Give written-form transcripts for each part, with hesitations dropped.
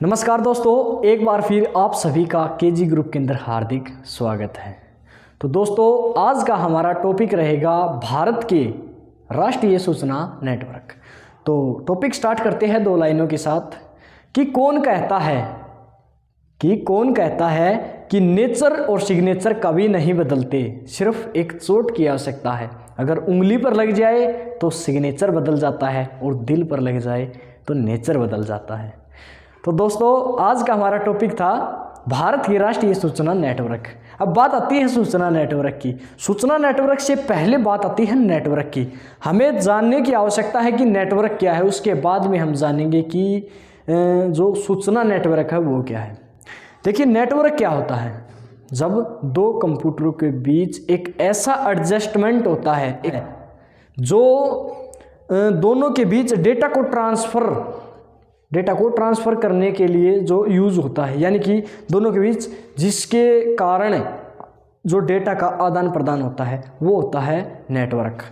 नमस्कार दोस्तों, एक बार फिर आप सभी का केजी ग्रुप के अंदर हार्दिक स्वागत है। तो दोस्तों, आज का हमारा टॉपिक रहेगा भारत के राष्ट्रीय सूचना नेटवर्क। तो टॉपिक स्टार्ट करते हैं दो लाइनों के साथ कि कौन कहता है कि नेचर और सिग्नेचर कभी नहीं बदलते, सिर्फ एक चोट की आवश्यकता है। अगर उंगली पर लग जाए तो सिग्नेचर बदल जाता है और दिल पर लग जाए तो नेचर बदल जाता है। तो दोस्तों, आज का हमारा टॉपिक था भारत की राष्ट्रीय सूचना नेटवर्क। अब बात आती है सूचना नेटवर्क की। सूचना नेटवर्क से पहले बात आती है नेटवर्क की। हमें जानने की आवश्यकता है कि नेटवर्क क्या है, उसके बाद में हम जानेंगे कि जो सूचना नेटवर्क है वो क्या है। देखिए, नेटवर्क क्या होता है? जब दो कंप्यूटरों के बीच एक ऐसा एडजस्टमेंट होता है जो दोनों के बीच डेटा को ट्रांसफ़र करने के लिए जो यूज़ होता है, यानी कि दोनों के बीच जिसके कारण जो डेटा का आदान प्रदान होता है वो होता है नेटवर्क।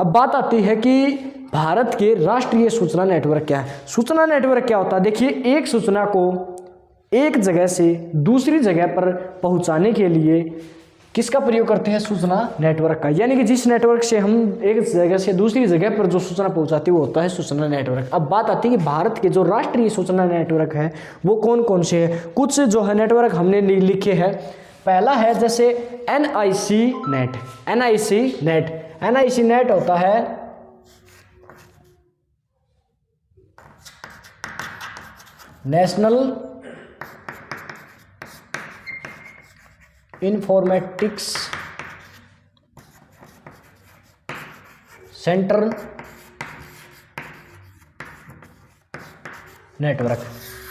अब बात आती है कि भारत के राष्ट्रीय सूचना नेटवर्क क्या है। सूचना नेटवर्क क्या होता है? देखिए, एक सूचना को एक जगह से दूसरी जगह पर पहुंचाने के लिए किसका प्रयोग करते हैं? सूचना नेटवर्क का। यानी कि जिस नेटवर्क से हम एक जगह से दूसरी जगह पर जो सूचना पहुंचाती है वो होता है सूचना नेटवर्क। अब बात आती है कि भारत के जो राष्ट्रीय सूचना नेटवर्क है वो कौन कौन से है। कुछ जो है नेटवर्क हमने लिखे हैं। पहला है जैसे NIC नेट होता है नेशनल इंफॉर्मेटिक्स सेंटर नेटवर्क।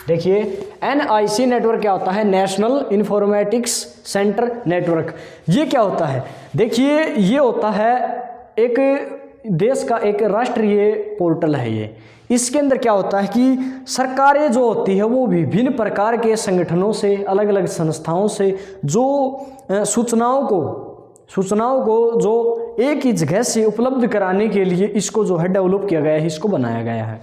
देखिए, NIC नेटवर्क क्या होता है? National informatics centre network. ये क्या होता है? देखिए, ये होता है एक देश का एक राष्ट्रीय पोर्टल है। ये इसके अंदर क्या होता है कि सरकारें जो होती है वो विभिन्न प्रकार के संगठनों से, अलग अलग संस्थाओं से जो सूचनाओं को जो एक ही जगह से उपलब्ध कराने के लिए इसको जो है डेवलप किया गया है, इसको बनाया गया है।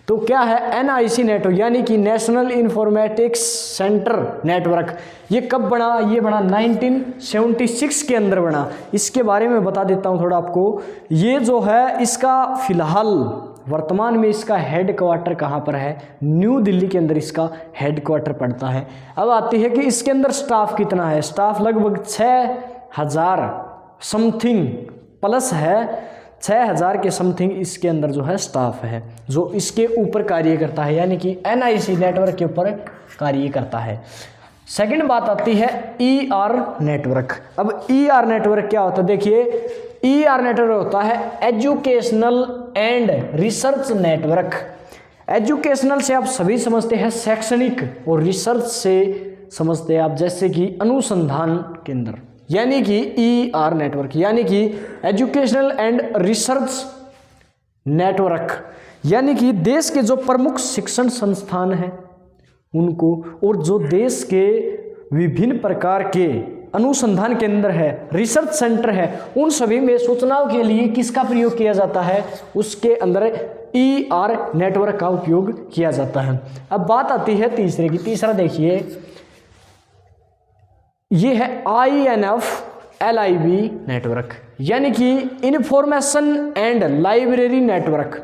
तो क्या है NIC नेटवर्क, यानी कि नेशनल इंफॉर्मेटिक्स सेंटर नेटवर्क। ये कब बना? ये बना 1976 के अंदर बना। इसके बारे में बता देता हूँ थोड़ा आपको। ये जो है इसका फिलहाल वर्तमान में इसका हेड क्वार्टर कहाँ पर है? न्यू दिल्ली के अंदर इसका हेड क्वार्टर पड़ता है। अब आती है कि इसके अंदर स्टाफ कितना है। स्टाफ लगभग 6000 समथिंग प्लस है। 6000 के समथिंग इसके अंदर जो है स्टाफ है जो इसके ऊपर कार्य करता है, यानी कि NIC नेटवर्क के ऊपर कार्य करता है। सेकंड बात आती है ER नेटवर्क। अब ER नेटवर्क क्या होता है? देखिए, ER नेटवर्क होता है educational and research network. Educational से आप सभी समझते हैं शैक्षणिक, और रिसर्च से समझते हैं आप जैसे कि अनुसंधान केंद्र, यानी कि ER नेटवर्क, यानी कि एजुकेशनल एंड रिसर्च नेटवर्क। यानी कि देश के जो प्रमुख शिक्षण संस्थान हैं उनको, और जो देश के विभिन्न प्रकार के अनुसंधान केंद्र है, रिसर्च सेंटर है, उन सभी में सूचनाओं के लिए किसका प्रयोग किया जाता है? उसके अंदर ER नेटवर्क का उपयोग किया जाता है। अब बात आती है तीसरे की। तीसरा देखिए, ये है INF-LIB नेटवर्क, यानी कि इंफॉर्मेशन एंड लाइब्रेरी नेटवर्क।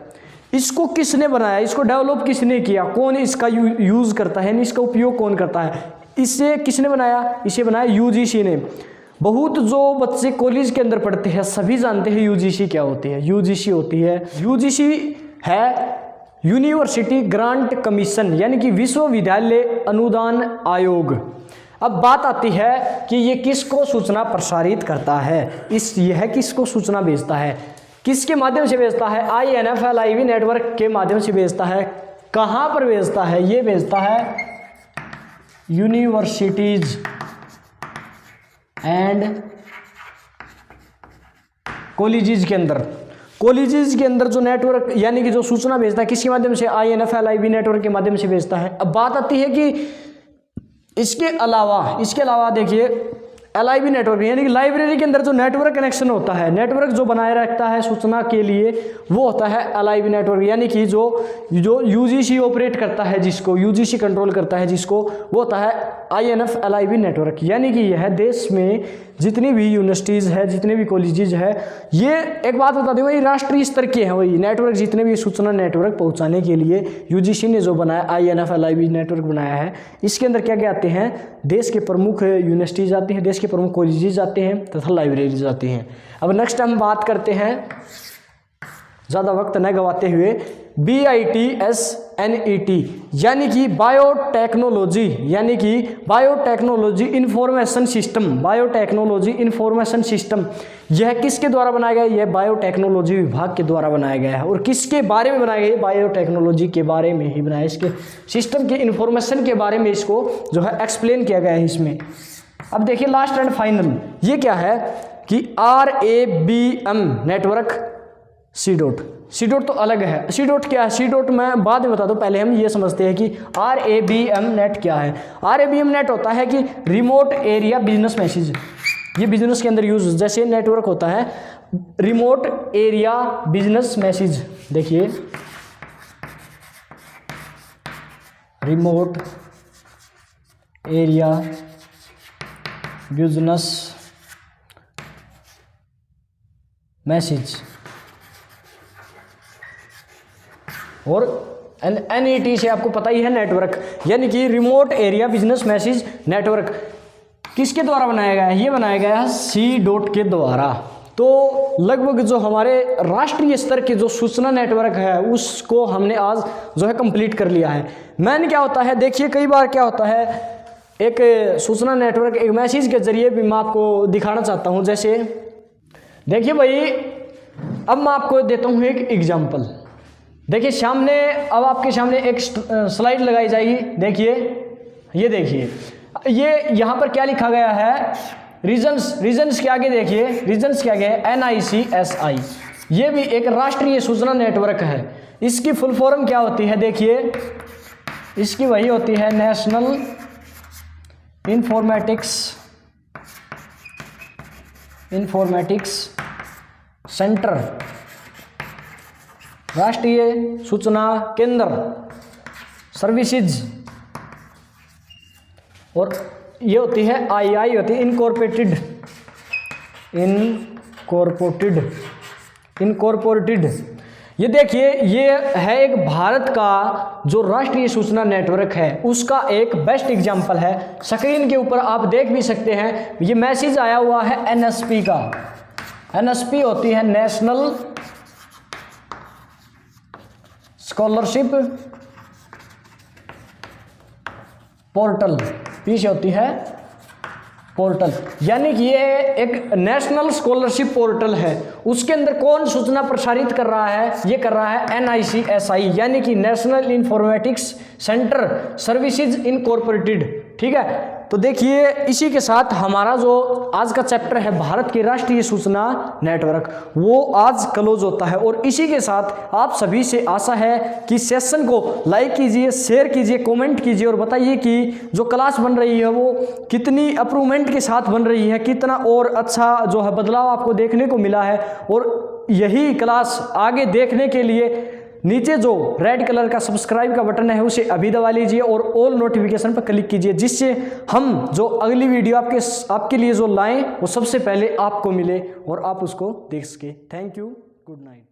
इसको किसने बनाया? इसको डेवलप किसने किया? कौन इसका यूज करता है, यानी इसका उपयोग कौन करता है? इसे किसने बनाया? इसे बनाया UGC ने। बहुत जो बच्चे कॉलेज के अंदर पढ़ते हैं सभी जानते हैं UGC क्या होती है। UGC होती है, UGC है यूनिवर्सिटी ग्रांट कमीशन, यानी कि विश्वविद्यालय अनुदान आयोग। अब बात आती है कि ये किसको सूचना प्रसारित करता है? यह किसको सूचना भेजता है? किसके माध्यम से भेजता है? INF-LIB नेटवर्क के माध्यम से भेजता है। कहाँ पर भेजता है? ये भेजता है यूनिवर्सिटीज एंड कॉलेजेस के अंदर। कॉलेजेस के अंदर जो नेटवर्क, यानी कि जो सूचना भेजता है किसके माध्यम से? INF-LIB नेटवर्क के माध्यम से भेजता है। अब बात आती है कि इसके अलावा देखिए LIB नेटवर्क, यानी कि लाइब्रेरी के अंदर जो नेटवर्क कनेक्शन होता है, नेटवर्क जो बनाए रखता है सूचना के लिए, वो होता है LIB नेटवर्क। यानी कि जो UGC ऑपरेट करता है, जिसको UGC कंट्रोल करता है, जिसको वो होता है INF LIB नेटवर्क। यानी कि यह देश में जितनी भी यूनिवर्सिटीज़ है, जितने भी कॉलेजेज है, ये एक बात बता दें, वही राष्ट्रीय स्तर के हैं वही नेटवर्क, जितने भी सूचना नेटवर्क पहुंचाने के लिए UGC ने जो बनाया INF LIB नेटवर्क बनाया है। इसके अंदर क्या क्या आते हैं, देश के प्रमुख यूनिवर्सिटीज़ आती हैं, देश के प्रमुख कॉलेजेज आते हैं तथा लाइब्रेरीज आती हैं। अब नेक्स्ट हम बात करते हैं, ज़्यादा वक्त न गवाते हुए, BITSNET यानी कि बायोटेक्नोलॉजी, यानी कि biotechnology information system, biotechnology information system, यह किसके द्वारा बनाया गया है? यह बायोटेक्नोलॉजी विभाग के द्वारा बनाया गया है। और किसके बारे में बनाया गया है? बायोटेक्नोलॉजी के बारे में ही बनाया, इसके सिस्टम के इंफॉर्मेशन के बारे में इसको जो है एक्सप्लेन किया गया है इसमें। अब देखिए लास्ट एंड फाइनल, ये क्या है कि RABM नेटवर्क सी डॉट तो अलग है। सी डॉट क्या है? सी डॉट मैं बाद में बता दूं, पहले हम ये समझते हैं कि RABM नेट क्या है। RABM नेट होता है कि रिमोट एरिया बिजनेस मैसेज, ये बिजनेस के अंदर यूज, जैसे नेटवर्क होता है रिमोट एरिया बिजनेस मैसेज। देखिए रिमोट एरिया बिजनेस मैसेज, और NET से आपको पता ही है नेटवर्क, यानी कि remote area business message network किसके द्वारा बनाया गया है? ये बनाया गया है सी डॉट के द्वारा। तो लगभग जो हमारे राष्ट्रीय स्तर के जो सूचना नेटवर्क है उसको हमने आज जो है कंप्लीट कर लिया है। मैन क्या होता है, देखिए कई बार क्या होता है, एक सूचना नेटवर्क एक मैसेज के जरिए भी मैं आपको दिखाना चाहता हूँ। जैसे देखिए भाई, अब मैं आपको देता हूँ एक एग्जाम्पल। देखिए सामने, अब आपके सामने एक स्लाइड लगाई जाएगी। देखिए ये देखिए, ये यहाँ पर क्या लिखा गया है, रीजन्स के आगे देखिए, रीजन्स के आगे NICSI, ये भी एक राष्ट्रीय सूचना नेटवर्क है। इसकी फुल फॉर्म क्या होती है? देखिए इसकी वही होती है नेशनल इंफॉर्मेटिक्स सेंटर, राष्ट्रीय सूचना केंद्र सर्विसेज, और ये होती है II होती है इनकॉर्पोरेटेड। ये देखिए, ये है एक भारत का जो राष्ट्रीय सूचना नेटवर्क है उसका एक बेस्ट एग्जांपल है। स्क्रीन के ऊपर आप देख भी सकते हैं, ये मैसेज आया हुआ है NSP का। NSP होती है नेशनल स्कॉलरशिप पोर्टल, पीछे होती है पोर्टल, यानी कि ये एक नेशनल स्कॉलरशिप पोर्टल है। उसके अंदर कौन सूचना प्रसारित कर रहा है? ये कर रहा है NICSI, यानी कि national informatics centre services incorporated. ठीक है, तो देखिए इसी के साथ हमारा जो आज का चैप्टर है भारत के राष्ट्रीय सूचना नेटवर्क, वो आज क्लोज होता है। और इसी के साथ आप सभी से आशा है कि सेशन को लाइक कीजिए, शेयर कीजिए, कमेंट कीजिए और बताइए कि जो क्लास बन रही है वो कितनी अप्रूवमेंट के साथ बन रही है, कितना और अच्छा जो है बदलाव आपको देखने को मिला है। और यही क्लास आगे देखने के लिए नीचे जो रेड कलर का सब्सक्राइब का बटन है उसे अभी दबा लीजिए और ऑल नोटिफिकेशन पर क्लिक कीजिए, जिससे हम जो अगली वीडियो आपके लिए जो लाएं वो सबसे पहले आपको मिले और आप उसको देख सके। Thank you, good night.